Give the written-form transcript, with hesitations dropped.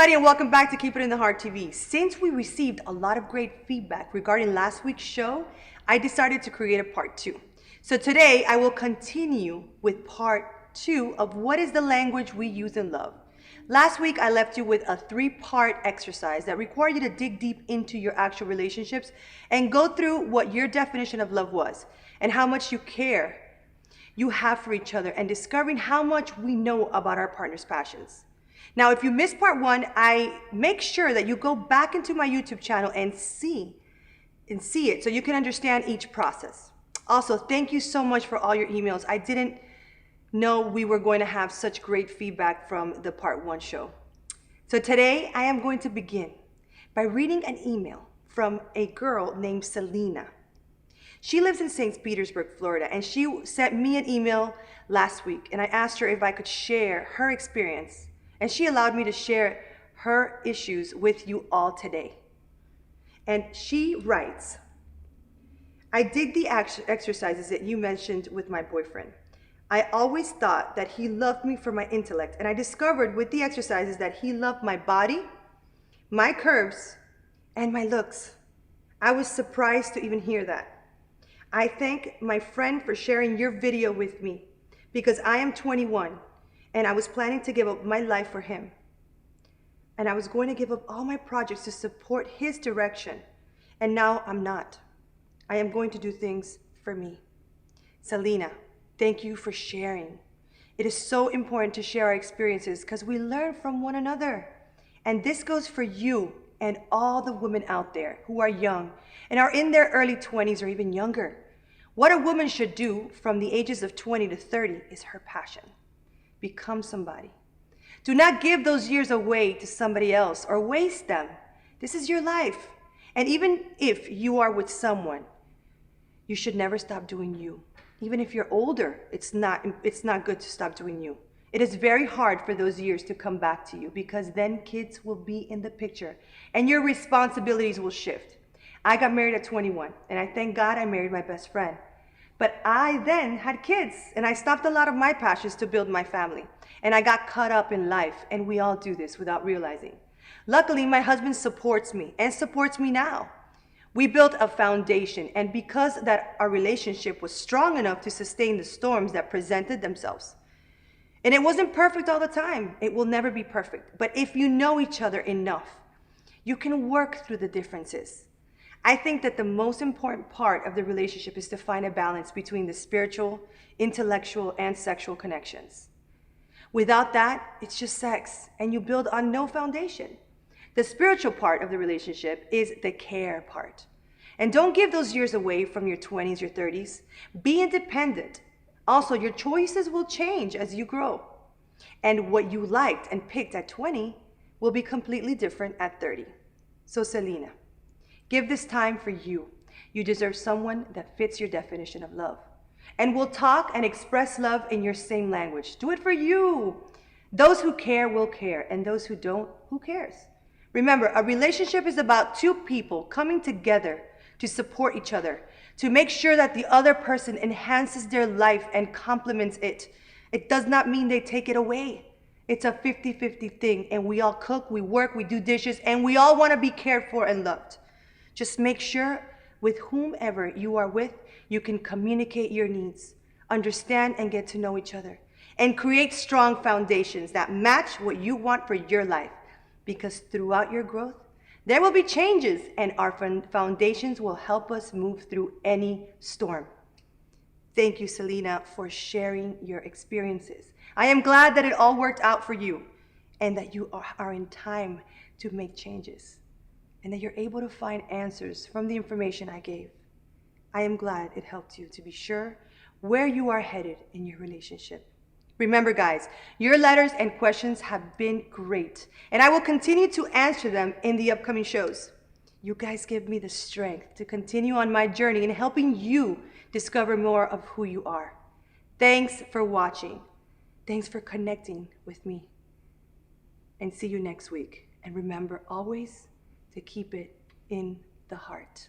everybody, and welcome back to Keep It in the Heart TV. Since we received a lot of great feedback regarding last week's show, I decided to create a part 2. So today I will continue with part 2 of what is the language we use in love. Last week I left you with a 3-part exercise that required you to dig deep into your actual relationships and go through what your definition of love was and how much you care you have for each other, and discovering how much we know about our partner's passions. Now, if you missed part 1, I make sure that you go back into my YouTube channel and see it so you can understand each process. Also, thank you so much for all your emails. I didn't know we were going to have such great feedback from the part 1 show. So today I am going to begin by reading an email from a girl named Selena. She lives in St. Petersburg, Florida, and she sent me an email last week, and I asked her if I could share her experience, and she allowed me to share her issues with you all today. And she writes, I did the exercises that you mentioned with my boyfriend. I always thought that he loved me for my intellect, and I discovered with the exercises that he loved my body, my curves, and my looks. I was surprised to even hear that. I thank my friend for sharing your video with me because I am 21 and I was planning to give up my life for him. And I was going to give up all my projects to support his direction. And now I'm not. I am going to do things for me. Selena, thank you for sharing. It is so important to share our experiences because we learn from one another. And this goes for you and all the women out there who are young and are in their early 20s or even younger. What a woman should do from the ages of 20 to 30 is her passion. Become somebody. Do not give those years away to somebody else or waste them. This is your life. And even if you are with someone, you should never stop doing you. Even if you're older, it's not good to stop doing you. It is very hard for those years to come back to you because then kids will be in the picture and your responsibilities will shift. I got married at 21 and I thank God I married my best friend. But I then had kids and I stopped a lot of my passions to build my family. And I got caught up in life, and we all do this without realizing. Luckily, my husband supports me and supports me now. We built a foundation, and because that our relationship was strong enough to sustain the storms that presented themselves. And it wasn't perfect all the time. It will never be perfect. But if you know each other enough, you can work through the differences. I think that the most important part of the relationship is to find a balance between the spiritual, intellectual, and sexual connections. Without that, it's just sex, and you build on no foundation. The spiritual part of the relationship is the care part. And don't give those years away from your 20s, your 30s. Be independent. Also, your choices will change as you grow. And what you liked and picked at 20 will be completely different at 30. So Selena, give this time for you. You deserve someone that fits your definition of love. And will talk and express love in your same language. Do it for you. Those who care will care, and those who don't, who cares? Remember, a relationship is about 2 people coming together to support each other, to make sure that the other person enhances their life and complements it. It does not mean they take it away. It's a 50-50 thing, and we all cook, we work, we do dishes, and we all want to be cared for and loved. Just make sure with whomever you are with, you can communicate your needs, understand and get to know each other, and create strong foundations that match what you want for your life. Because throughout your growth, there will be changes, and our foundations will help us move through any storm. Thank you, Selena, for sharing your experiences. I am glad that it all worked out for you and that you are in time to make changes and that you're able to find answers from the information I gave. I am glad it helped you to be sure where you are headed in your relationship. Remember, guys, your letters and questions have been great, and I will continue to answer them in the upcoming shows. You guys give me the strength to continue on my journey in helping you discover more of who you are. Thanks for watching. Thanks for connecting with me. And see you next week. And remember always to keep it in the heart.